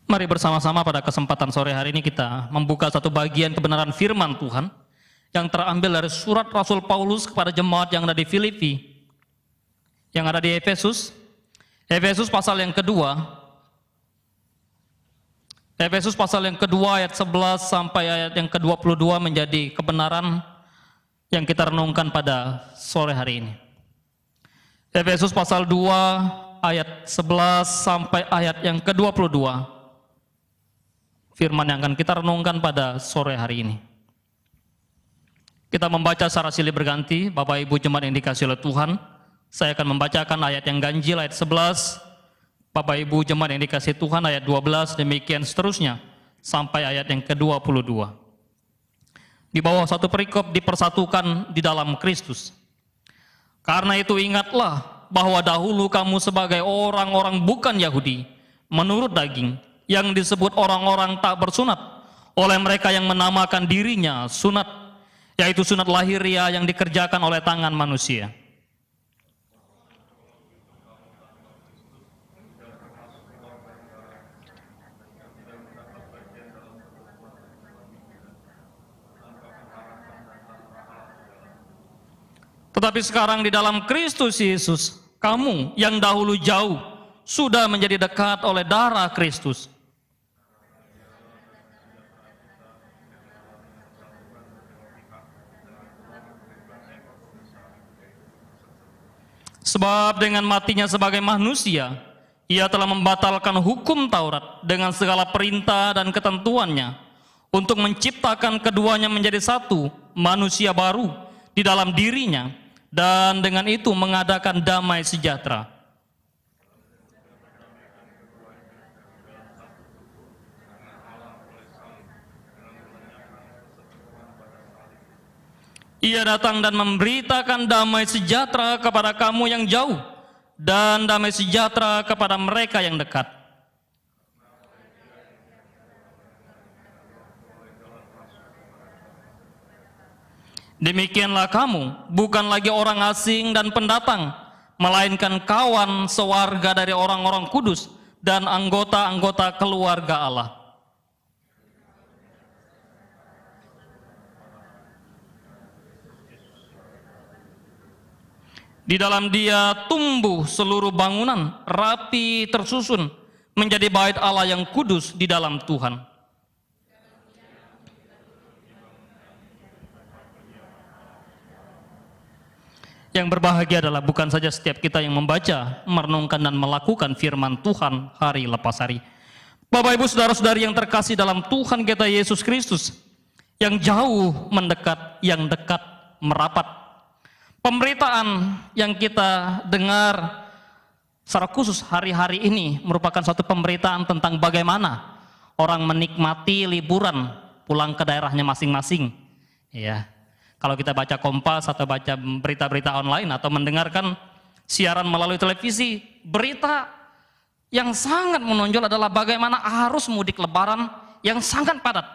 Mari bersama-sama pada kesempatan sore hari ini kita membuka satu bagian kebenaran firman Tuhan yang terambil dari surat Rasul Paulus kepada jemaat yang ada di Filipi, yang ada di Efesus. Efesus pasal yang kedua, ayat 11 sampai ayat yang ke-22 menjadi kebenaran yang kita renungkan pada sore hari ini. Efesus pasal 2 ayat 11 sampai ayat yang ke-22. Firman yang akan kita renungkan pada sore hari ini. Kita membaca secara silih berganti. Bapak Ibu jemaat yang dikasihi oleh Tuhan, saya akan membacakan ayat yang ganjil ayat 11. Bapak Ibu jemaat yang dikasihi Tuhan ayat 12, demikian seterusnya sampai ayat yang ke-22. Di bawah satu perikop dipersatukan di dalam Kristus. Karena itu ingatlah bahwa dahulu kamu sebagai orang-orang bukan Yahudi menurut daging, yang disebut orang-orang tak bersunat oleh mereka yang menamakan dirinya sunat, yaitu sunat lahiriah yang dikerjakan oleh tangan manusia. Tetapi sekarang di dalam Kristus Yesus, kamu yang dahulu jauh sudah menjadi dekat oleh darah Kristus. Sebab dengan matinya sebagai manusia, ia telah membatalkan hukum Taurat dengan segala perintah dan ketentuannya untuk menciptakan keduanya menjadi satu manusia baru di dalam dirinya, dan dengan itu mengadakan damai sejahtera. Ia datang dan memberitakan damai sejahtera kepada kamu yang jauh dan damai sejahtera kepada mereka yang dekat. Demikianlah kamu, bukan lagi orang asing dan pendatang, melainkan kawan sewarga dari orang-orang kudus dan anggota-anggota keluarga Allah. Di dalam Dia tumbuh seluruh bangunan rapi tersusun menjadi bait Allah yang kudus di dalam Tuhan. Yang berbahagia adalah bukan saja setiap kita yang membaca, merenungkan dan melakukan firman Tuhan hari lepas hari. Bapak Ibu saudara-saudari yang terkasih dalam Tuhan kita Yesus Kristus, yang jauh mendekat, yang dekat merapat. Pemberitaan yang kita dengar secara khusus hari-hari ini merupakan suatu pemberitaan tentang bagaimana orang menikmati liburan pulang ke daerahnya masing-masing. Ya, kalau kita baca Kompas atau baca berita-berita online atau mendengarkan siaran melalui televisi, berita yang sangat menonjol adalah bagaimana arus mudik Lebaran yang sangat padat.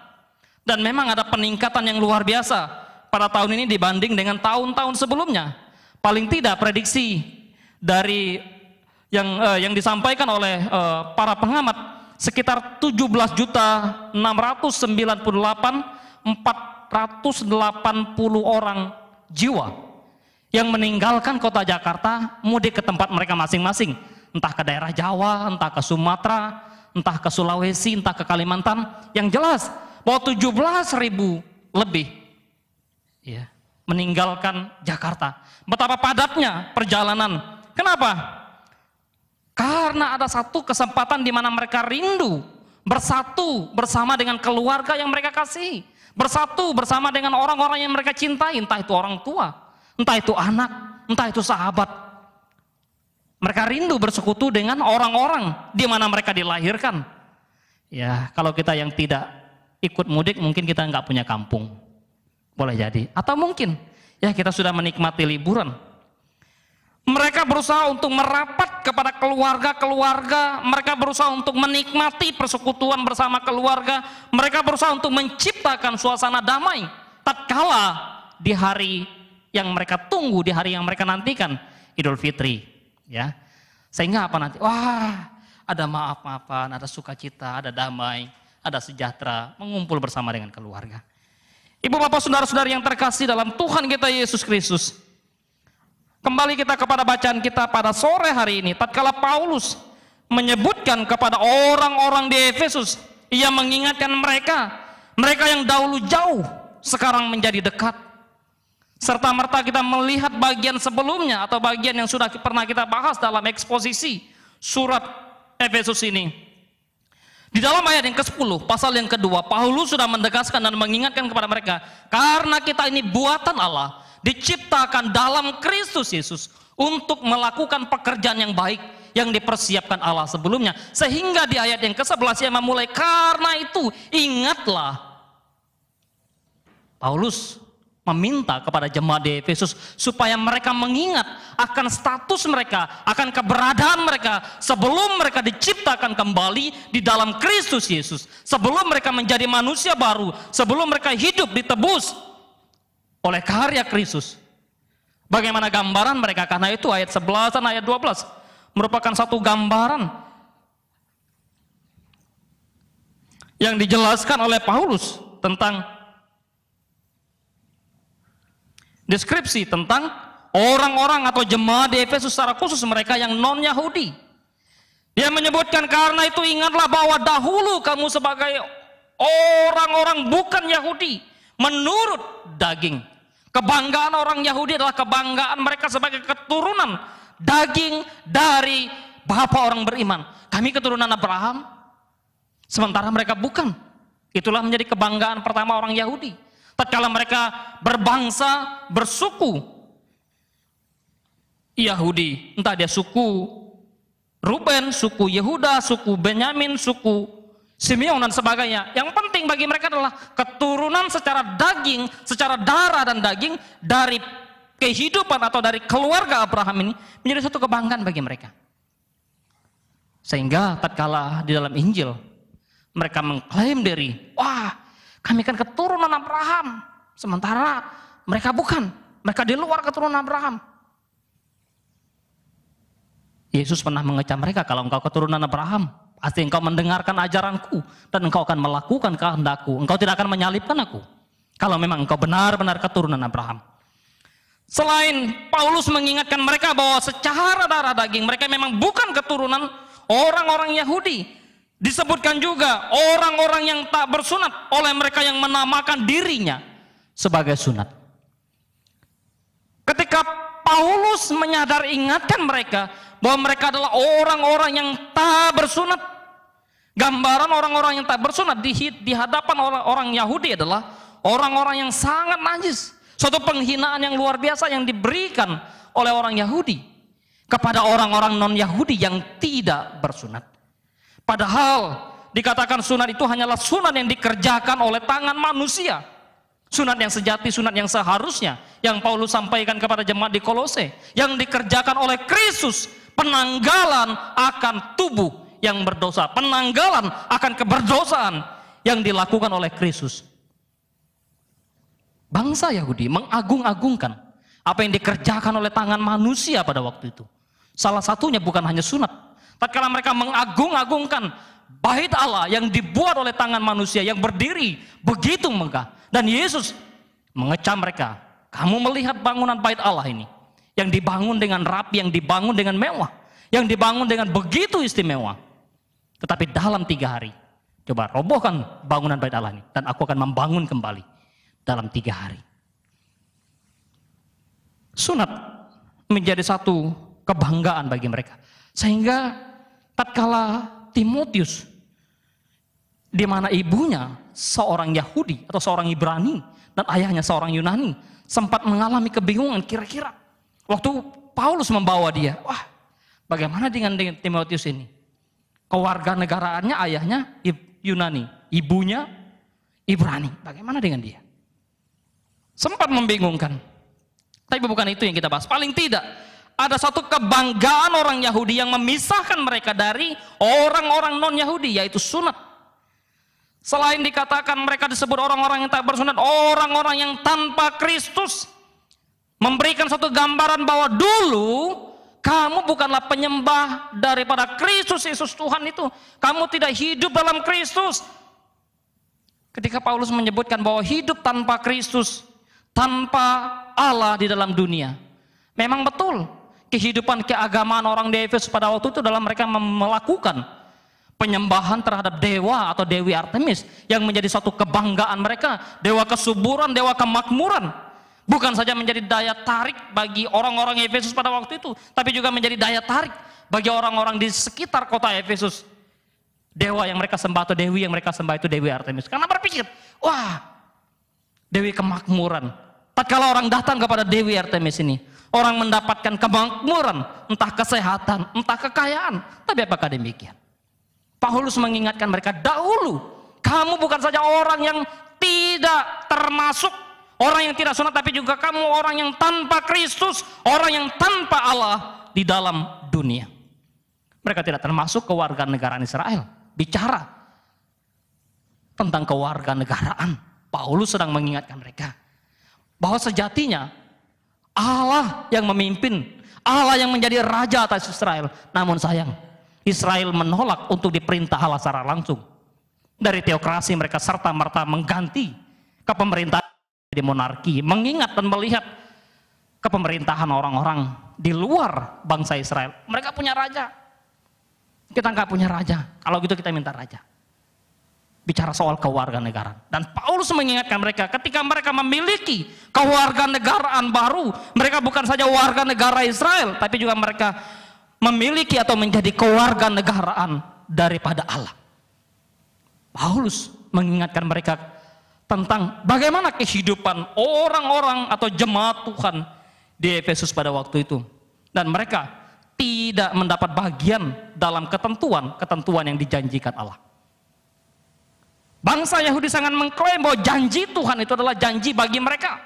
Dan memang ada peningkatan yang luar biasa pada tahun ini dibanding dengan tahun-tahun sebelumnya. Paling tidak prediksi dari yang disampaikan oleh para pengamat sekitar 17.698.480 orang jiwa yang meninggalkan kota Jakarta mudik ke tempat mereka masing-masing, entah ke daerah Jawa, entah ke Sumatera, entah ke Sulawesi, entah ke Kalimantan. Yang jelas bahwa 17.000 lebih ya, meninggalkan Jakarta. Betapa padatnya perjalanan. Kenapa? Karena ada satu kesempatan di mana mereka rindu bersatu bersama dengan keluarga yang mereka kasihi, bersatu bersama dengan orang-orang yang mereka cintai, entah itu orang tua, entah itu anak, entah itu sahabat. Mereka rindu bersekutu dengan orang-orang di mana mereka dilahirkan. Ya, kalau kita yang tidak ikut mudik, mungkin kita nggak punya kampung. Boleh jadi, atau mungkin ya kita sudah menikmati liburan. Mereka berusaha untuk merapat kepada keluarga-keluarga, mereka berusaha untuk menikmati persekutuan bersama keluarga, mereka berusaha untuk menciptakan suasana damai tatkala di hari yang mereka tunggu, di hari yang mereka nantikan, Idul Fitri, ya. Sehingga apa nanti? Wah, ada maaf-maafan, ada sukacita, ada damai, ada sejahtera, mengumpul bersama dengan keluarga. Ibu bapak saudara-saudari yang terkasih dalam Tuhan kita Yesus Kristus, kembali kita kepada bacaan kita pada sore hari ini. Tatkala Paulus menyebutkan kepada orang-orang di Efesus, ia mengingatkan mereka yang dahulu jauh sekarang menjadi dekat. Serta merta kita melihat bagian sebelumnya atau bagian yang sudah pernah kita bahas dalam eksposisi surat Efesus ini. Di dalam ayat yang ke-10, pasal yang kedua, Paulus sudah menegaskan dan mengingatkan kepada mereka, karena kita ini buatan Allah, diciptakan dalam Kristus Yesus untuk melakukan pekerjaan yang baik yang dipersiapkan Allah sebelumnya. Sehingga di ayat yang ke-11 yang memulai, karena itu ingatlah. Paulus meminta kepada jemaat di Efesus supaya mereka mengingat akan status mereka, akan keberadaan mereka sebelum mereka diciptakan kembali di dalam Kristus Yesus, sebelum mereka menjadi manusia baru, sebelum mereka hidup ditebus oleh karya Kristus. Bagaimana gambaran mereka? Karena itu ayat 11 dan ayat 12 merupakan satu gambaran yang dijelaskan oleh Paulus tentang deskripsi tentang orang-orang atau jemaat di Efesus, secara khusus mereka yang non-Yahudi. Dia menyebutkan, karena itu ingatlah bahwa dahulu kamu sebagai orang-orang bukan Yahudi menurut daging. Kebanggaan orang Yahudi adalah kebanggaan mereka sebagai keturunan daging dari bapa orang beriman. Kami keturunan Abraham, sementara mereka bukan. Itulah menjadi kebanggaan pertama orang Yahudi. Tatkala mereka berbangsa, bersuku Yahudi, entah dia suku Ruben, suku Yehuda, suku Benyamin, suku Simeon dan sebagainya. Yang penting bagi mereka adalah keturunan secara daging, secara darah dan daging dari kehidupan atau dari keluarga Abraham ini menjadi satu kebanggaan bagi mereka. Sehingga tatkala di dalam Injil mereka mengklaim diri, wah, kami kan keturunan Abraham, sementara mereka bukan. Mereka di luar keturunan Abraham. Yesus pernah mengecam mereka, kalau engkau keturunan Abraham, pasti engkau mendengarkan ajaranku dan engkau akan melakukan kehendakku. Engkau tidak akan menyalibkan aku kalau memang engkau benar-benar keturunan Abraham. Selain Paulus mengingatkan mereka bahwa secara darah daging mereka memang bukan keturunan orang-orang Yahudi. Disebutkan juga orang-orang yang tak bersunat oleh mereka yang menamakan dirinya sebagai sunat. Ketika Paulus menyadar ingatkan mereka bahwa mereka adalah orang-orang yang tak bersunat, gambaran orang-orang yang tak bersunat di hadapan orang Yahudi adalah orang-orang yang sangat najis. Suatu penghinaan yang luar biasa yang diberikan oleh orang Yahudi kepada orang-orang non-Yahudi yang tidak bersunat. Padahal dikatakan sunat itu hanyalah sunat yang dikerjakan oleh tangan manusia. Sunat yang sejati, sunat yang seharusnya, yang Paulus sampaikan kepada jemaat di Kolose, yang dikerjakan oleh Kristus, penanggalan akan tubuh yang berdosa, penanggalan akan keberdosaan yang dilakukan oleh Kristus. Bangsa Yahudi mengagung-agungkan apa yang dikerjakan oleh tangan manusia pada waktu itu. Salah satunya bukan hanya sunat. Tatkala mereka mengagung-agungkan bait Allah yang dibuat oleh tangan manusia yang berdiri begitu megah, dan Yesus mengecam mereka, kamu melihat bangunan bait Allah ini yang dibangun dengan rapi, yang dibangun dengan mewah, yang dibangun dengan begitu istimewa, tetapi dalam 3 hari coba robohkan bangunan bait Allah ini dan aku akan membangun kembali dalam 3 hari. Sunat menjadi satu kebanggaan bagi mereka, sehingga tatkala Timotius, di mana ibunya seorang Yahudi atau seorang Ibrani dan ayahnya seorang Yunani, sempat mengalami kebingungan kira-kira waktu Paulus membawa dia, wah, bagaimana dengan Timotius ini? Kewarganegaraannya ayahnya Yunani, ibunya Ibrani, bagaimana dengan dia? Sempat membingungkan. Tapi bukan itu yang kita bahas. Paling tidak ada satu kebanggaan orang Yahudi yang memisahkan mereka dari orang-orang non-Yahudi, yaitu sunat. Selain dikatakan mereka disebut orang-orang yang tak bersunat, orang-orang yang tanpa Kristus, memberikan satu gambaran bahwa dulu Kamu bukanlah penyembah daripada Kristus Yesus Tuhan itu. Kamu tidak hidup dalam Kristus. Ketika Paulus menyebutkan bahwa hidup tanpa Kristus, tanpa Allah di dalam dunia, memang betul kehidupan keagamaan orang di Efesus pada waktu itu adalah mereka melakukan penyembahan terhadap dewa atau dewi Artemis yang menjadi suatu kebanggaan mereka, dewa kesuburan, dewa kemakmuran. Bukan saja menjadi daya tarik bagi orang-orang Efesus pada waktu itu, tapi juga menjadi daya tarik bagi orang-orang di sekitar kota Efesus. Dewa yang mereka sembah atau dewi yang mereka sembah itu dewi Artemis. Karena berpikir, wah, dewi kemakmuran. Tatkala orang datang kepada dewi Artemis ini, orang mendapatkan kemakmuran, entah kesehatan, entah kekayaan. Tapi apakah demikian? Paulus mengingatkan mereka, dahulu kamu bukan saja orang yang tidak termasuk, orang yang tidak sunat, tapi juga kamu orang yang tanpa Kristus, orang yang tanpa Allah di dalam dunia. Mereka tidak termasuk kewarganegaraan Israel. Bicara tentang kewarganegaraan, Paulus sedang mengingatkan mereka bahwa sejatinya Allah yang memimpin, Allah yang menjadi raja atas Israel. Namun sayang, Israel menolak untuk diperintah Allah secara langsung. Dari teokrasi mereka serta-merta mengganti kepemerintahan di monarki, mengingat dan melihat kepemerintahan orang-orang di luar bangsa Israel. Mereka punya raja, kita nggak punya raja. Kalau gitu kita minta raja. Bicara soal kewarganegaraan, dan Paulus mengingatkan mereka ketika mereka memiliki kewarganegaraan baru, mereka bukan saja warga negara Israel, tapi juga mereka memiliki atau menjadi kewarganegaraan daripada Allah. Paulus mengingatkan mereka tentang bagaimana kehidupan orang-orang atau jemaat Tuhan di Efesus pada waktu itu, dan mereka tidak mendapat bagian dalam ketentuan yang dijanjikan Allah. Bangsa Yahudi sangat mengklaim bahwa janji Tuhan itu adalah janji bagi mereka.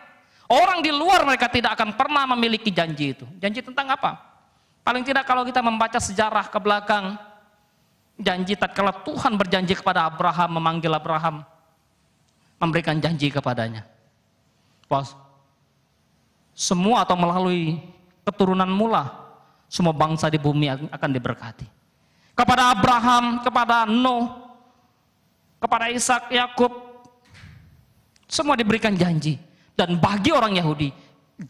Orang di luar mereka tidak akan pernah memiliki janji itu. Janji tentang apa? Paling tidak kalau kita membaca sejarah ke belakang, janji tatkala Tuhan berjanji kepada Abraham, memanggil Abraham, memberikan janji kepadanya. Bahwa semua atau melalui keturunanmu lah semua bangsa di bumi akan diberkati. Kepada Abraham, kepada Nuh, kepada Ishak, Yakub, semua diberikan janji. Dan bagi orang Yahudi,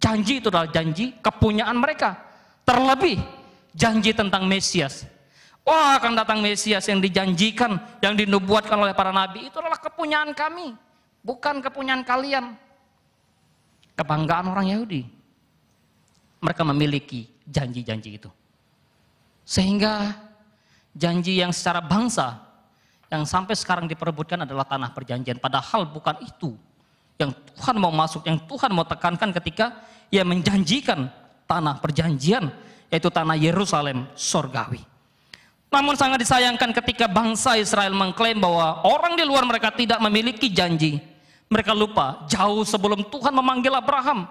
janji itu adalah janji kepunyaan mereka. Terlebih janji tentang Mesias. Wah, akan datang Mesias yang dijanjikan, yang dinubuatkan oleh para nabi, itu adalah kepunyaan kami, bukan kepunyaan kalian. Kebanggaan orang Yahudi. Mereka memiliki janji-janji itu. Sehingga janji yang secara bangsa yang sampai sekarang diperebutkan adalah tanah perjanjian. Padahal bukan itu yang Tuhan mau masuk, yang Tuhan mau tekankan ketika Ia menjanjikan tanah perjanjian, yaitu tanah Yerusalem sorgawi. Namun sangat disayangkan ketika bangsa Israel mengklaim bahwa orang di luar mereka tidak memiliki janji. Mereka lupa jauh sebelum Tuhan memanggil Abraham.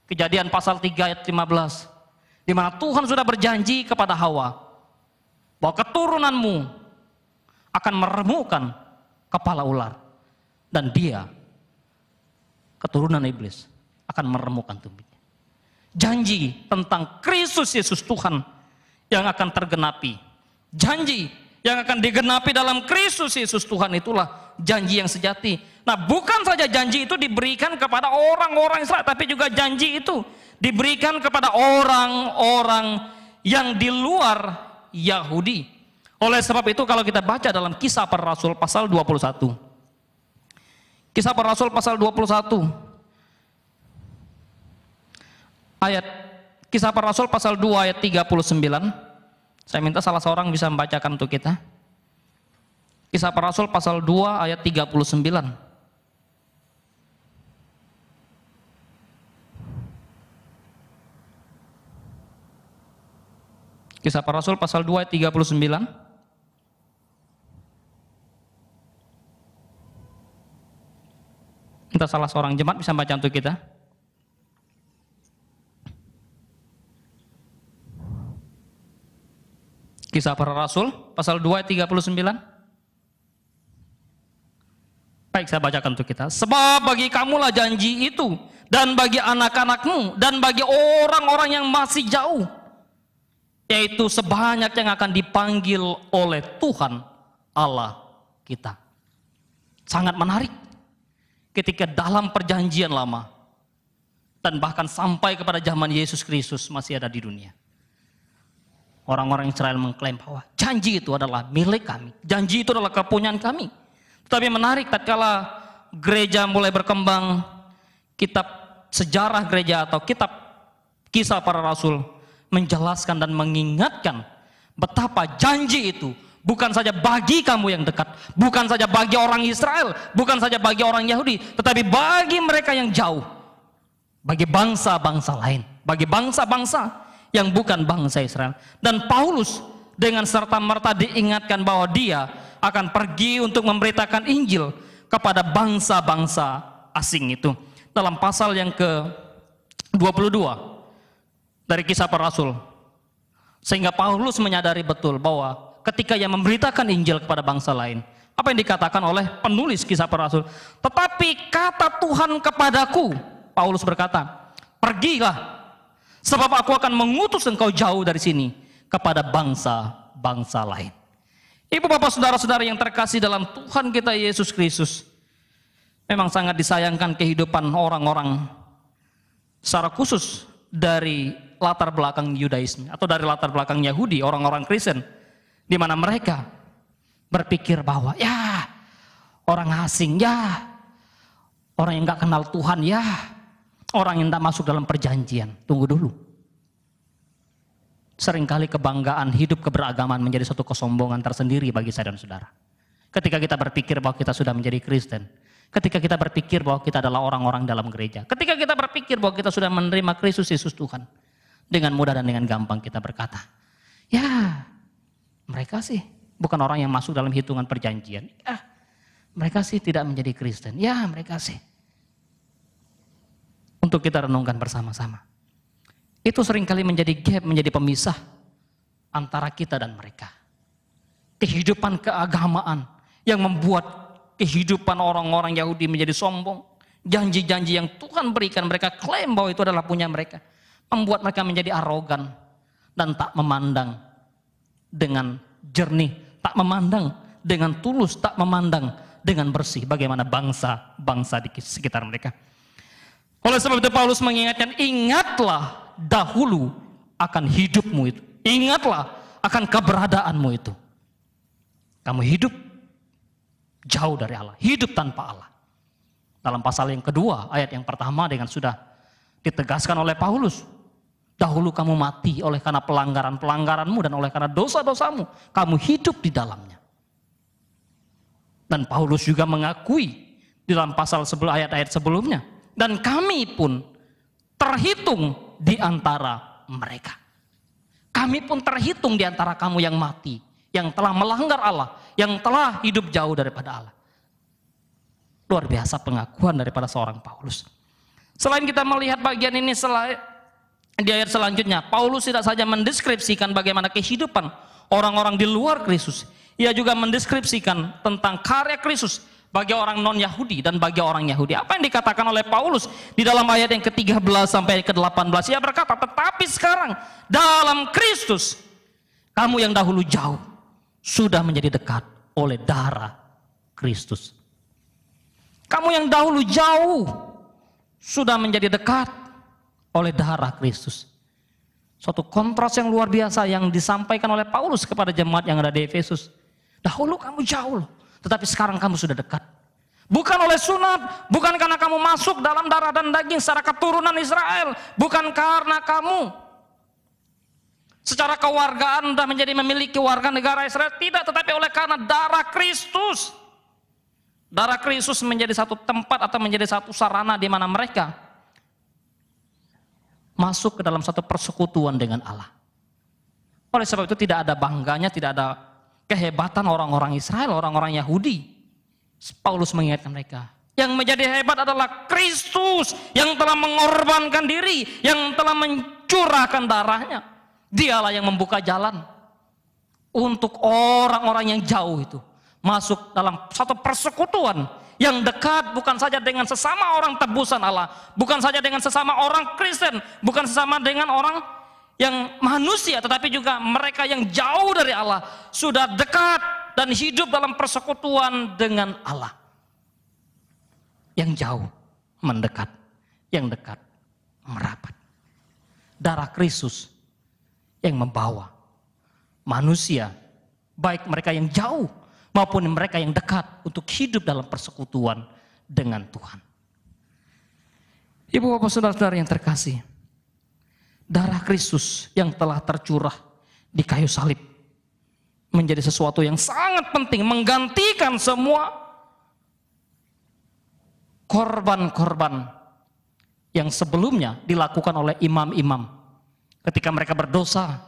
Kejadian pasal 3 ayat 15, di mana Tuhan sudah berjanji kepada Hawa bahwa keturunanmu akan meremukkan kepala ular, dan dia, keturunan iblis, akan meremukkan tumitnya. Janji tentang Kristus Yesus Tuhan yang akan tergenapi, janji yang akan digenapi dalam Kristus Yesus Tuhan, itulah janji yang sejati. Nah, bukan saja janji itu diberikan kepada orang-orang Israel, tapi juga janji itu diberikan kepada orang-orang yang di luar Yahudi. Oleh sebab itu kalau kita baca dalam Kisah Para Rasul pasal 21. Kisah Para Rasul pasal 21. Kisah Para Rasul pasal 2 ayat 39. Saya minta salah seorang bisa membacakan untuk kita. Kisah Para Rasul pasal 2 ayat 39. Kisah Para Rasul pasal 2 ayat 39. Minta salah seorang jemaat bisa baca untuk kita. Kisah Para Rasul pasal 2 ayat 39. Baik, saya bacakan untuk kita. Sebab bagi kamulah janji itu, dan bagi anak-anakmu, dan bagi orang-orang yang masih jauh. yaitu sebanyak yang akan dipanggil oleh Tuhan Allah kita. Sangat menarik ketika dalam perjanjian lama dan bahkan sampai kepada zaman Yesus Kristus masih ada di dunia. Orang-orang Israel mengklaim bahwa janji itu adalah milik kami, janji itu adalah kepunyaan kami. Tetapi menarik tatkala gereja mulai berkembang, kitab sejarah gereja atau kitab Kisah Para Rasul menjelaskan dan mengingatkan betapa janji itu bukan saja bagi kamu yang dekat, bukan saja bagi orang Israel, bukan saja bagi orang Yahudi, tetapi bagi mereka yang jauh, bagi bangsa-bangsa lain, bagi bangsa-bangsa yang bukan bangsa Israel. Dan Paulus dengan serta-merta diingatkan bahwa dia akan pergi untuk memberitakan Injil kepada bangsa-bangsa asing itu. Dalam pasal yang ke-22 dari Kisah Para Rasul, sehingga Paulus menyadari betul bahwa ketika ia memberitakan Injil kepada bangsa lain, apa yang dikatakan oleh penulis Kisah Para Rasul? Tetapi kata Tuhan kepadaku, Paulus berkata, pergilah, sebab aku akan mengutus engkau jauh dari sini kepada bangsa-bangsa lain. Ibu bapak saudara-saudara yang terkasih dalam Tuhan kita Yesus Kristus, memang sangat disayangkan kehidupan orang-orang secara khusus dari latar belakang Yudaisme atau dari latar belakang Yahudi, orang-orang Kristen, di mana mereka berpikir bahwa ya orang asing, ya orang yang nggak kenal Tuhan, ya orang yang tidak masuk dalam perjanjian. Tunggu dulu. Seringkali kebanggaan hidup keberagaman menjadi suatu kesombongan tersendiri bagi saya dan saudara. Ketika kita berpikir bahwa kita sudah menjadi Kristen, ketika kita berpikir bahwa kita adalah orang-orang dalam gereja, ketika kita berpikir bahwa kita sudah menerima Kristus Yesus Tuhan, dengan mudah dan dengan gampang kita berkata, ya mereka sih bukan orang yang masuk dalam hitungan perjanjian. Ya, mereka sih tidak menjadi Kristen. Ya, mereka sih. Untuk kita renungkan bersama-sama. Itu seringkali menjadi gap, menjadi pemisah antara kita dan mereka. Kehidupan keagamaan yang membuat kehidupan orang-orang Yahudi menjadi sombong. Janji-janji yang Tuhan berikan, mereka klaim bahwa itu adalah punya mereka. Membuat mereka menjadi arogan dan tak memandang dengan jernih, tak memandang dengan tulus, tak memandang dengan bersih bagaimana bangsa-bangsa di sekitar mereka. Oleh sebab itu Paulus mengingatkan, ingatlah dahulu akan hidupmu itu. Ingatlah akan keberadaanmu itu. Kamu hidup jauh dari Allah, hidup tanpa Allah. Dalam pasal yang kedua, ayat yang pertama dengan sudah ditegaskan oleh Paulus. Dahulu kamu mati oleh karena pelanggaran-pelanggaranmu dan oleh karena dosa-dosamu. Kamu hidup di dalamnya. Dan Paulus juga mengakui di dalam pasal ayat-ayat sebelumnya. Dan kami pun terhitung di antara mereka. Kami pun terhitung di antara kamu yang mati. Yang telah melanggar Allah. Yang telah hidup jauh daripada Allah. Luar biasa pengakuan daripada seorang Paulus. Selain kita melihat bagian ini di ayat selanjutnya, Paulus tidak saja mendeskripsikan bagaimana kehidupan orang-orang di luar Kristus. Ia juga mendeskripsikan tentang karya Kristus bagi orang non-Yahudi dan bagi orang Yahudi. Apa yang dikatakan oleh Paulus di dalam ayat yang ke-13 sampai ke-18? Ia berkata, tetapi sekarang dalam Kristus, kamu yang dahulu jauh, sudah menjadi dekat oleh darah Kristus. Kamu yang dahulu jauh, sudah menjadi dekat oleh darah Kristus. Suatu kontras yang luar biasa yang disampaikan oleh Paulus kepada jemaat yang ada di Efesus. Dahulu kamu jauh, tetapi sekarang kamu sudah dekat. Bukan oleh sunat, bukan karena kamu masuk dalam darah dan daging secara keturunan Israel, bukan karena kamu secara kewargaan sudah menjadi memiliki warga negara Israel, tidak, tetapi oleh karena darah Kristus. Darah Kristus menjadi satu tempat atau menjadi satu sarana di mana mereka masuk ke dalam satu persekutuan dengan Allah. Oleh sebab itu tidak ada bangganya, tidak ada kehebatan orang-orang Israel, orang-orang Yahudi. Paulus mengingatkan mereka, yang menjadi hebat adalah Kristus yang telah mengorbankan diri, yang telah mencurahkan darahnya. Dialah yang membuka jalan untuk orang-orang yang jauh itu masuk dalam satu persekutuan yang dekat, bukan saja dengan sesama orang tebusan Allah, bukan saja dengan sesama orang Kristen, bukan sesama dengan orang yang manusia, tetapi juga mereka yang jauh dari Allah, sudah dekat dan hidup dalam persekutuan dengan Allah. Yang jauh mendekat, yang dekat merapat. Darah Kristus yang membawa manusia, baik mereka yang jauh maupun mereka yang dekat, untuk hidup dalam persekutuan dengan Tuhan. Ibu bapak saudara-saudara yang terkasih, darah Kristus yang telah tercurah di kayu salib menjadi sesuatu yang sangat penting, menggantikan semua korban-korban yang sebelumnya dilakukan oleh imam-imam. Ketika mereka berdosa,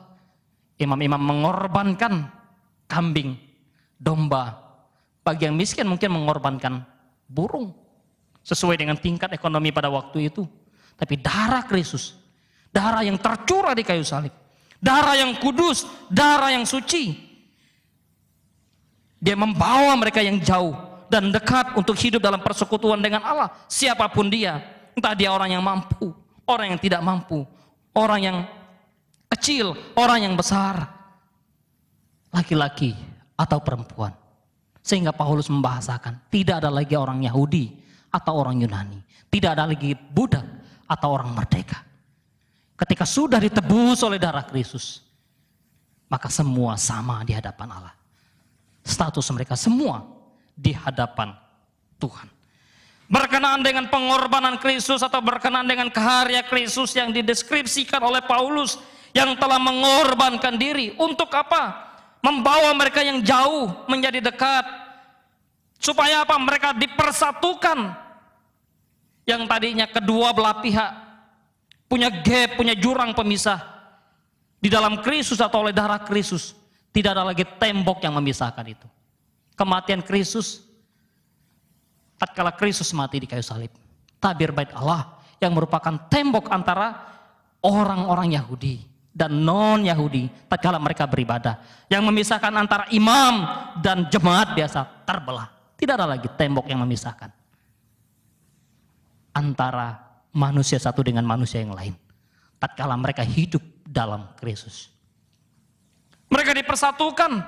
imam-imam mengorbankan kambing, domba. Bagi yang miskin mungkin mengorbankan burung, sesuai dengan tingkat ekonomi pada waktu itu. Tapi darah Kristus, darah yang tercurah di kayu salib, darah yang kudus, darah yang suci, dia membawa mereka yang jauh dan dekat untuk hidup dalam persekutuan dengan Allah. Siapapun dia, entah dia orang yang mampu, orang yang tidak mampu, orang yang kecil, orang yang besar, laki-laki atau perempuan. Sehingga Paulus membahasakan, tidak ada lagi orang Yahudi atau orang Yunani, tidak ada lagi budak atau orang merdeka. Ketika sudah ditebus oleh darah Kristus, maka semua sama di hadapan Allah. Status mereka semua di hadapan Tuhan. Berkenaan dengan pengorbanan Kristus atau berkenaan dengan karya Kristus yang dideskripsikan oleh Paulus, yang telah mengorbankan diri untuk apa? Membawa mereka yang jauh menjadi dekat. Supaya apa? Mereka dipersatukan. Yang tadinya kedua belah pihak punya gap, punya jurang pemisah. Di dalam Kristus atau oleh darah Kristus, tidak ada lagi tembok yang memisahkan itu. Kematian Kristus, tatkala Kristus mati di kayu salib, tabir bait Allah yang merupakan tembok antara orang-orang Yahudi dan non-Yahudi tatkala mereka beribadah, yang memisahkan antara imam dan jemaat biasa, terbelah. Tidak ada lagi tembok yang memisahkan antara manusia satu dengan manusia yang lain tatkala mereka hidup dalam Kristus. Mereka dipersatukan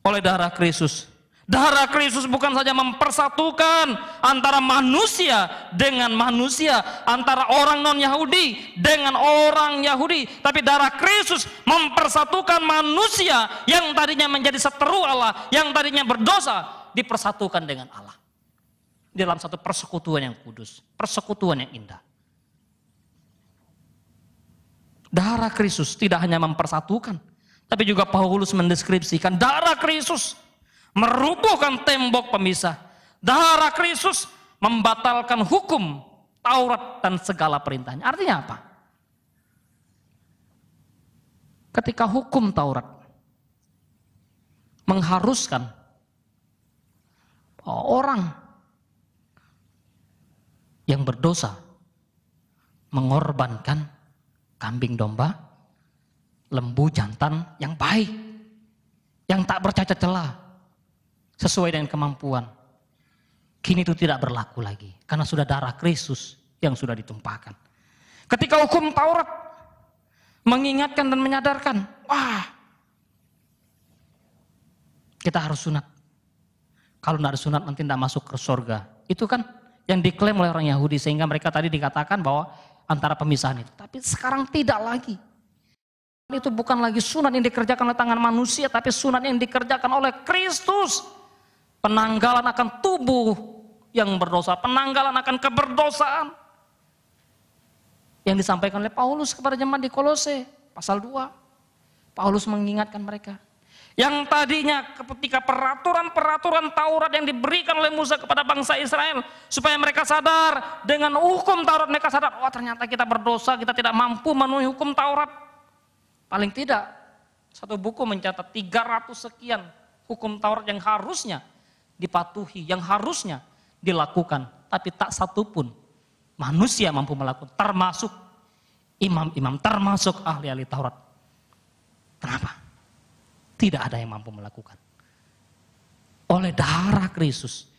oleh darah Kristus. Darah Kristus bukan saja mempersatukan antara manusia dengan manusia, antara orang non-Yahudi dengan orang Yahudi, tapi darah Kristus mempersatukan manusia yang tadinya menjadi seteru Allah, yang tadinya berdosa, dipersatukan dengan Allah dalam satu persekutuan yang kudus, persekutuan yang indah. Darah Kristus tidak hanya mempersatukan, tapi juga Paulus mendeskripsikan darah Kristus merubuhkan tembok pemisah. Darah Kristus membatalkan hukum Taurat dan segala perintahnya. Artinya apa? Ketika hukum Taurat mengharuskan orang yang berdosa mengorbankan kambing domba, lembu jantan yang baik, yang tak bercacat celah, sesuai dengan kemampuan. Kini itu tidak berlaku lagi, karena sudah darah Kristus yang sudah ditumpahkan. Ketika hukum Taurat mengingatkan dan menyadarkan, wah, kita harus sunat. Kalau tidak ada sunat nanti tidak masuk ke surga. Itu kan yang diklaim oleh orang Yahudi, sehingga mereka tadi dikatakan bahwa antara pemisahan itu. Tapi sekarang tidak lagi. Itu bukan lagi sunat yang dikerjakan oleh tangan manusia, tapi sunat yang dikerjakan oleh Kristus. Penanggalan akan tubuh yang berdosa, penanggalan akan keberdosaan yang disampaikan oleh Paulus kepada jemaat di Kolose pasal 2. Paulus mengingatkan mereka yang tadinya ketika peraturan-peraturan Taurat yang diberikan oleh Musa kepada bangsa Israel, supaya mereka sadar dengan hukum Taurat, mereka sadar, oh ternyata kita berdosa, kita tidak mampu memenuhi hukum Taurat. Paling tidak satu buku mencatat 300 sekian hukum Taurat yang harusnya dipatuhi, yang harusnya dilakukan, tapi tak satu pun manusia mampu melakukan, termasuk imam-imam, termasuk ahli-ahli Taurat. Kenapa? Tidak ada yang mampu melakukan. Oleh darah Kristus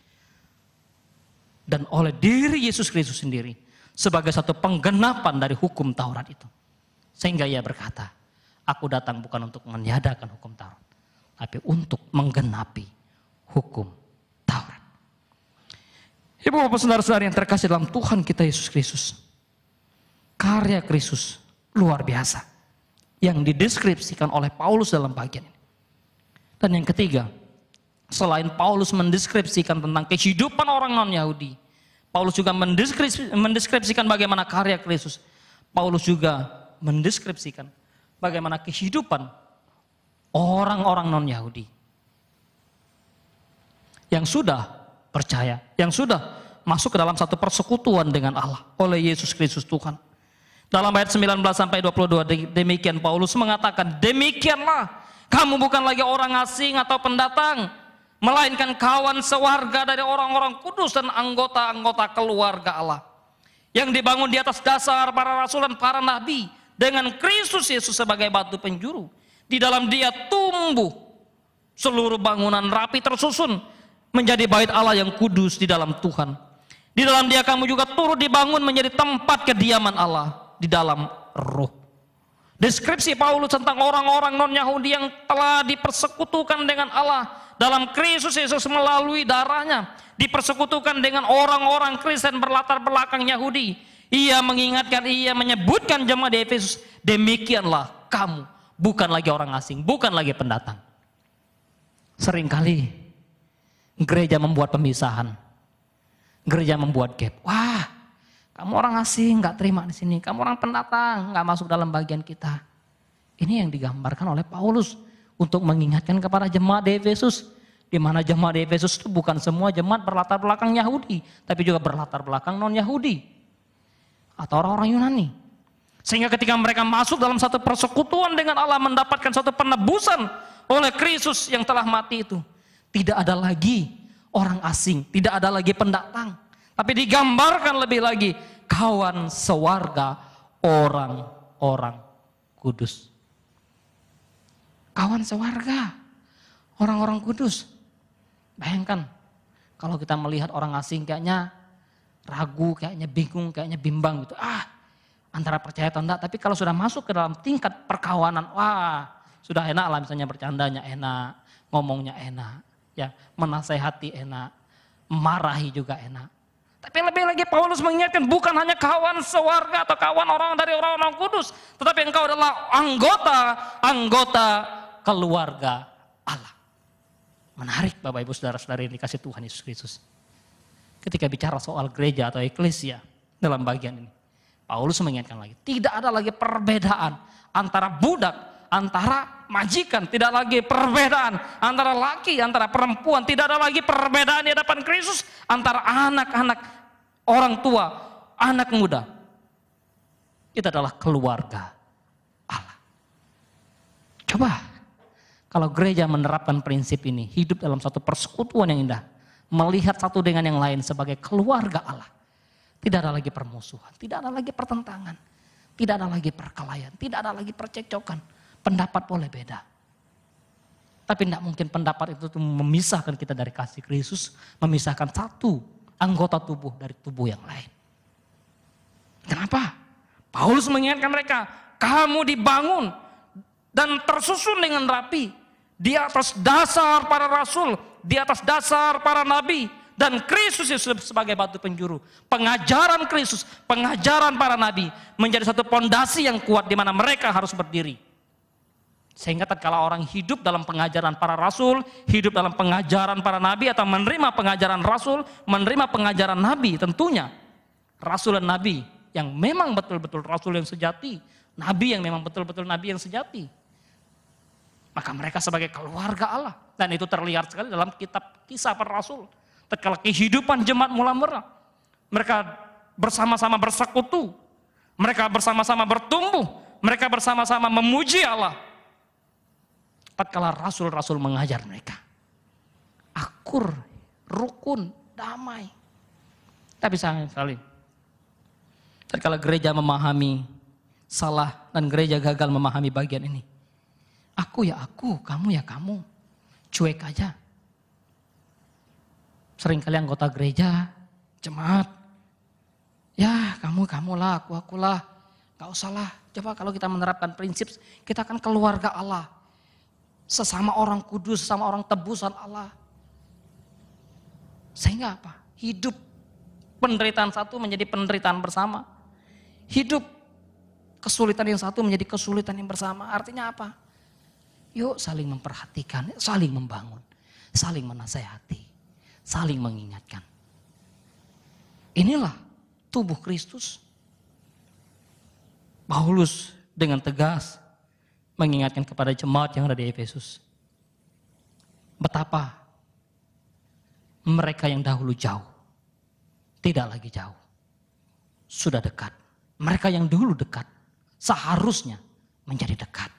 dan oleh diri Yesus Kristus sendiri sebagai satu penggenapan dari hukum Taurat itu. Sehingga ia berkata, aku datang bukan untuk meniadakan hukum Taurat, tapi untuk menggenapi hukum Taurat. Ibu bapak saudara-saudara yang terkasih dalam Tuhan kita Yesus Kristus, karya Kristus luar biasa yang dideskripsikan oleh Paulus dalam bagian ini. Dan yang ketiga, selain Paulus mendeskripsikan tentang kehidupan orang non-Yahudi, Paulus juga mendeskripsikan bagaimana karya Kristus. Paulus juga mendeskripsikan bagaimana kehidupan orang-orang non-Yahudi yang sudah percaya, yang sudah masuk ke dalam satu persekutuan dengan Allah oleh Yesus Kristus Tuhan. Dalam ayat 19 sampai 22 demikian Paulus mengatakan, demikianlah kamu bukan lagi orang asing atau pendatang, melainkan kawan sewarga dari orang-orang kudus dan anggota-anggota keluarga Allah, yang dibangun di atas dasar para rasul dan para nabi, dengan Kristus Yesus sebagai batu penjuru. Di dalam Dia tumbuh seluruh bangunan rapi tersusun menjadi bait Allah yang kudus di dalam Tuhan. Di dalam Dia kamu juga turut dibangun menjadi tempat kediaman Allah di dalam roh. Deskripsi Paulus tentang orang-orang non-Yahudi yang telah dipersekutukan dengan Allah dalam Kristus Yesus melalui darahnya, dipersekutukan dengan orang-orang Kristen berlatar belakang Yahudi. Ia mengingatkan, ia menyebutkan jemaat di Efesus, demikianlah kamu bukan lagi orang asing, bukan lagi pendatang. Seringkali gereja membuat pemisahan, gereja membuat gap. Wah, kamu orang asing nggak terima di sini, kamu orang pendatang nggak masuk dalam bagian kita. Ini yang digambarkan oleh Paulus untuk mengingatkan kepada jemaat di Efesus, di mana jemaat di Efesus itu bukan semua jemaat berlatar belakang Yahudi, tapi juga berlatar belakang non-Yahudi atau orang-orang Yunani. Sehingga ketika mereka masuk dalam satu persekutuan dengan Allah, mendapatkan satu penebusan oleh Kristus yang telah mati itu, tidak ada lagi orang asing, tidak ada lagi pendatang, tapi digambarkan lebih lagi kawan sewarga orang-orang kudus. Kawan sewarga orang-orang kudus. Bayangkan kalau kita melihat orang asing kayaknya ragu, kayaknya bingung, kayaknya bimbang gitu. Antara percaya atau enggak, tapi kalau sudah masuk ke dalam tingkat perkawanan, wah, sudah enak lah, misalnya bercandanya enak, ngomongnya enak, ya, menasehati enak, marahi juga enak. Tapi lebih lagi Paulus mengingatkan, bukan hanya kawan sewarga atau kawan orang dari orang-orang kudus, tetapi engkau adalah anggota keluarga Allah. Menarik Bapak Ibu Saudara-saudari yang dikasih Tuhan Yesus Kristus. Ketika bicara soal gereja atau eklesia dalam bagian ini, Paulus mengingatkan lagi, tidak ada lagi perbedaan antara budak, antara majikan, tidak lagi perbedaan antara laki, antara perempuan, tidak ada lagi perbedaan di hadapan Kristus antara anak-anak, orang tua, anak muda. Itu adalah keluarga Allah. Coba kalau gereja menerapkan prinsip ini, hidup dalam satu persekutuan yang indah, melihat satu dengan yang lain sebagai keluarga Allah. Tidak ada lagi permusuhan, tidak ada lagi pertentangan, tidak ada lagi perkelahian, tidak ada lagi percekcokan. Pendapat boleh beda. Tapi tidak mungkin pendapat itu memisahkan kita dari kasih Kristus, memisahkan satu anggota tubuh dari tubuh yang lain. Kenapa? Paulus mengingatkan mereka, kamu dibangun dan tersusun dengan rapi di atas dasar para rasul, di atas dasar para nabi, dan Kristus Yesus sebagai batu penjuru. Pengajaran Kristus, pengajaran para nabi menjadi satu pondasi yang kuat di mana mereka harus berdiri. Sehingga tatkala orang hidup dalam pengajaran para rasul, hidup dalam pengajaran para nabi atau menerima pengajaran rasul, menerima pengajaran nabi, tentunya rasul dan nabi yang memang betul-betul rasul yang sejati, nabi yang memang betul-betul nabi yang sejati, maka mereka sebagai keluarga Allah. Dan itu terlihat sekali dalam kitab Kisah Para Rasul. Tatkala kehidupan jemaat mula-mula, mereka bersama-sama bersekutu, mereka bersama-sama bertumbuh, mereka bersama-sama memuji Allah. Tatkala rasul-rasul mengajar mereka, akur, rukun, damai. Tapi sayang sekali, tatkala gereja memahami salah dan gereja gagal memahami bagian ini, aku ya aku, kamu ya kamu, cuek aja. Seringkali anggota gereja, jemaat, ya kamu lah, aku lah, Gak usahlah, coba kalau kita menerapkan prinsip, kita kan keluarga Allah. Sesama orang kudus, sesama orang tebusan Allah. Sehingga apa? Hidup penderitaan satu menjadi penderitaan bersama. Hidup kesulitan yang satu menjadi kesulitan yang bersama. Artinya apa? Yuk saling memperhatikan, saling membangun, saling menasehati, saling mengingatkan. Inilah tubuh Kristus. Paulus dengan tegas mengingatkan kepada jemaat yang ada di Efesus. Betapa mereka yang dahulu jauh, tidak lagi jauh, sudah dekat. Mereka yang dulu dekat, seharusnya menjadi dekat.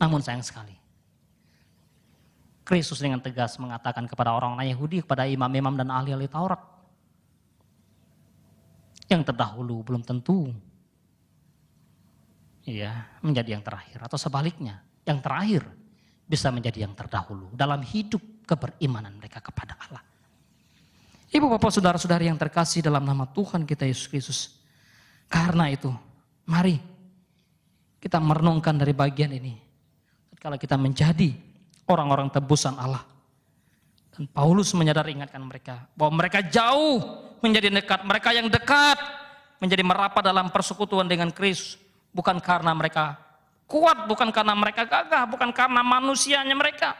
Namun sayang sekali, Kristus dengan tegas mengatakan kepada orang-orang Yahudi, kepada imam-imam dan ahli-ahli Taurat, yang terdahulu belum tentu menjadi yang terakhir, atau sebaliknya, yang terakhir bisa menjadi yang terdahulu dalam hidup keberimanan mereka kepada Allah. Ibu bapak saudara-saudari yang terkasih dalam nama Tuhan kita Yesus Kristus. Karena itu, mari kita merenungkan dari bagian ini. Kalau kita menjadi orang-orang tebusan Allah. Dan Paulus menyadari, ingatkan mereka bahwa mereka jauh menjadi dekat. Mereka yang dekat menjadi merapat dalam persekutuan dengan Kristus. Bukan karena mereka kuat, bukan karena mereka gagah, bukan karena manusianya mereka.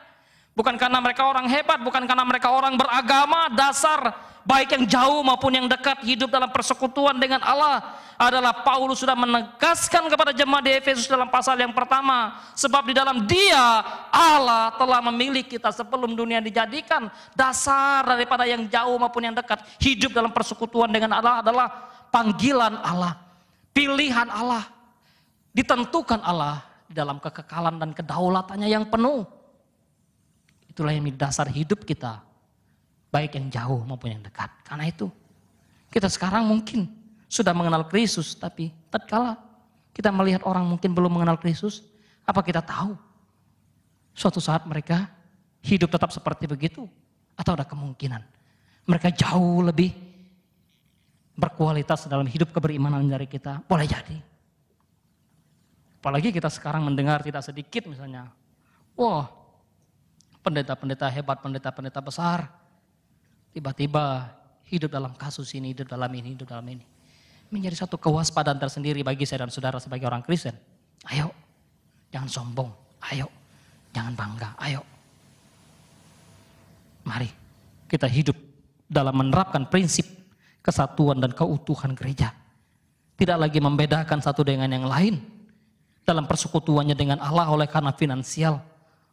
Bukan karena mereka orang hebat, bukan karena mereka orang beragama dasar, baik yang jauh maupun yang dekat, hidup dalam persekutuan dengan Allah. Adalah Paulus sudah menegaskan kepada jemaat di Efesus dalam pasal yang pertama. Sebab di dalam Dia, Allah telah memilih kita sebelum dunia dijadikan. Dasar daripada yang jauh maupun yang dekat, hidup dalam persekutuan dengan Allah adalah panggilan Allah, pilihan Allah, ditentukan Allah di dalam kekekalan dan kedaulatannya yang penuh. Itulah yang menjadi dasar hidup kita, baik yang jauh maupun yang dekat. Karena itu, kita sekarang mungkin sudah mengenal Kristus, tapi tatkala kita melihat orang mungkin belum mengenal Kristus, apa kita tahu suatu saat mereka hidup tetap seperti begitu? Atau ada kemungkinan mereka jauh lebih berkualitas dalam hidup keberimanan dari kita? Boleh jadi. Apalagi kita sekarang mendengar tidak sedikit misalnya, wah, pendeta-pendeta hebat, pendeta-pendeta besar, tiba-tiba hidup dalam kasus ini, hidup dalam ini, hidup dalam ini. Menjadi satu kewaspadaan tersendiri bagi saya dan saudara sebagai orang Kristen. Ayo, jangan sombong. Ayo, jangan bangga. Ayo. Mari kita hidup dalam menerapkan prinsip kesatuan dan keutuhan gereja. Tidak lagi membedakan satu dengan yang lain. Dalam persekutuannya dengan Allah oleh karena finansial,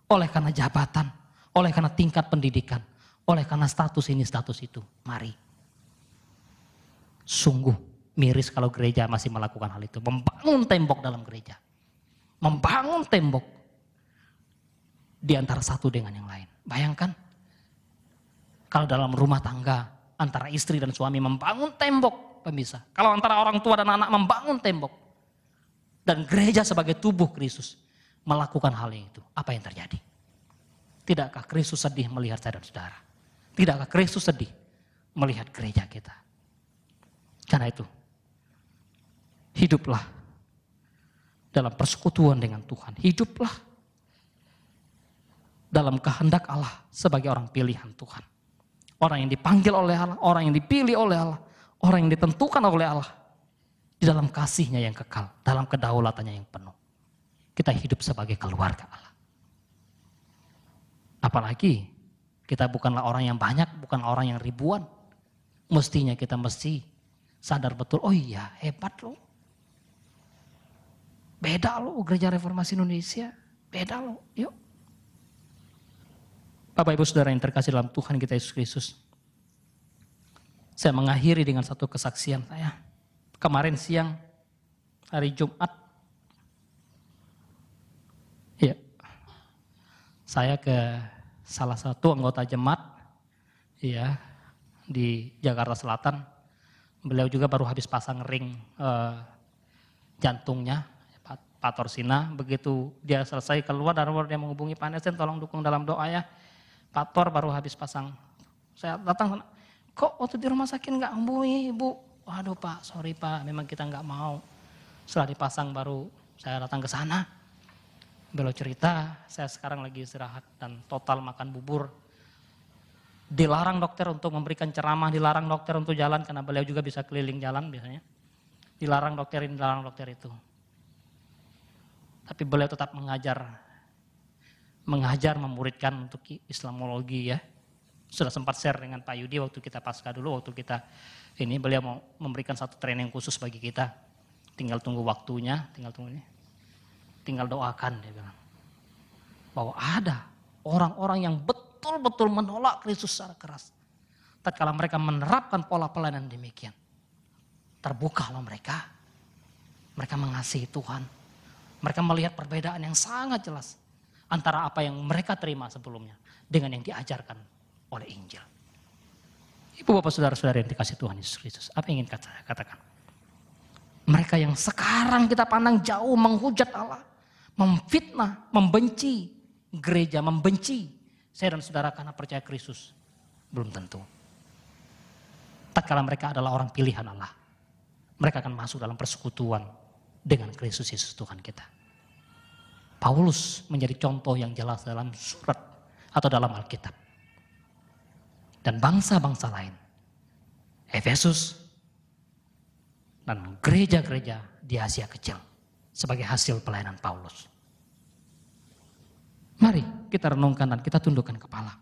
oleh karena jabatan, oleh karena tingkat pendidikan, oleh karena status ini, status itu. Mari. Sungguh miris kalau gereja masih melakukan hal itu. Membangun tembok dalam gereja. Membangun tembok di antara satu dengan yang lain. Bayangkan kalau dalam rumah tangga antara istri dan suami membangun tembok pemisah. Kalau antara orang tua dan anak membangun tembok. Dan gereja sebagai tubuh Kristus melakukan hal yang itu. Apa yang terjadi? Tidakkah Kristus sedih melihat saya dan saudara? Tidakkah Kristus sedih melihat gereja kita? Karena itu, hiduplah dalam persekutuan dengan Tuhan. Hiduplah dalam kehendak Allah sebagai orang pilihan Tuhan. Orang yang dipanggil oleh Allah, orang yang dipilih oleh Allah, orang yang ditentukan oleh Allah. Di dalam kasih-Nya yang kekal, dalam kedaulatannya yang penuh. Kita hidup sebagai keluarga Allah. Apalagi kita bukanlah orang yang banyak, bukan orang yang ribuan. Mestinya kita mesti sadar betul, oh iya hebat loh. Beda loh Gereja Reformasi Indonesia, beda loh, yuk. Bapak Ibu Saudara yang terkasih dalam Tuhan kita Yesus Kristus. Saya mengakhiri dengan satu kesaksian saya. Kemarin siang, hari Jumat, ya, saya ke salah satu anggota jemaat, ya, di Jakarta Selatan. Beliau juga baru habis pasang ring jantungnya, Pak Torsina. Begitu dia selesai keluar dari luar, dia menghubungi Pak Nesen, tolong dukung dalam doa ya. Pak Tor baru habis pasang. Saya datang, kok waktu di rumah sakit nggak hubungi Ibu? Waduh Pak, sorry Pak, memang kita nggak mau. Setelah dipasang baru saya datang ke sana. Beliau cerita, saya sekarang lagi istirahat dan total makan bubur. Dilarang dokter untuk memberikan ceramah, dilarang dokter untuk jalan karena beliau juga bisa keliling jalan biasanya. Dilarang dokter ini, dilarang dokter itu. Tapi beliau tetap mengajar, memuridkan untuk Islamologi ya. Sudah sempat share dengan Pak Yudi waktu kita pasca dulu, waktu kita ini beliau mau memberikan satu training khusus bagi kita. Tinggal tunggu waktunya, tinggal doakan dia bilang. Bahwa ada orang-orang yang betul-betul menolak Kristus secara keras. Tatkala mereka menerapkan pola pelayanan demikian. Terbukalah mereka. Mereka mengasihi Tuhan. Mereka melihat perbedaan yang sangat jelas. Antara apa yang mereka terima sebelumnya. Dengan yang diajarkan oleh Injil. Ibu bapak saudara-saudara yang dikasih Tuhan Yesus Kristus. Apa yang ingin saya katakan? Mereka yang sekarang kita pandang jauh menghujat Allah. Memfitnah, membenci gereja, membenci saya dan saudara karena percaya Kristus. Belum tentu. Tatkala mereka adalah orang pilihan Allah. Mereka akan masuk dalam persekutuan dengan Kristus Yesus Tuhan kita. Paulus menjadi contoh yang jelas dalam surat atau dalam Alkitab. Dan bangsa-bangsa lain. Efesus dan gereja-gereja di Asia Kecil sebagai hasil pelayanan Paulus. Mari kita renungkan dan kita tundukkan kepala.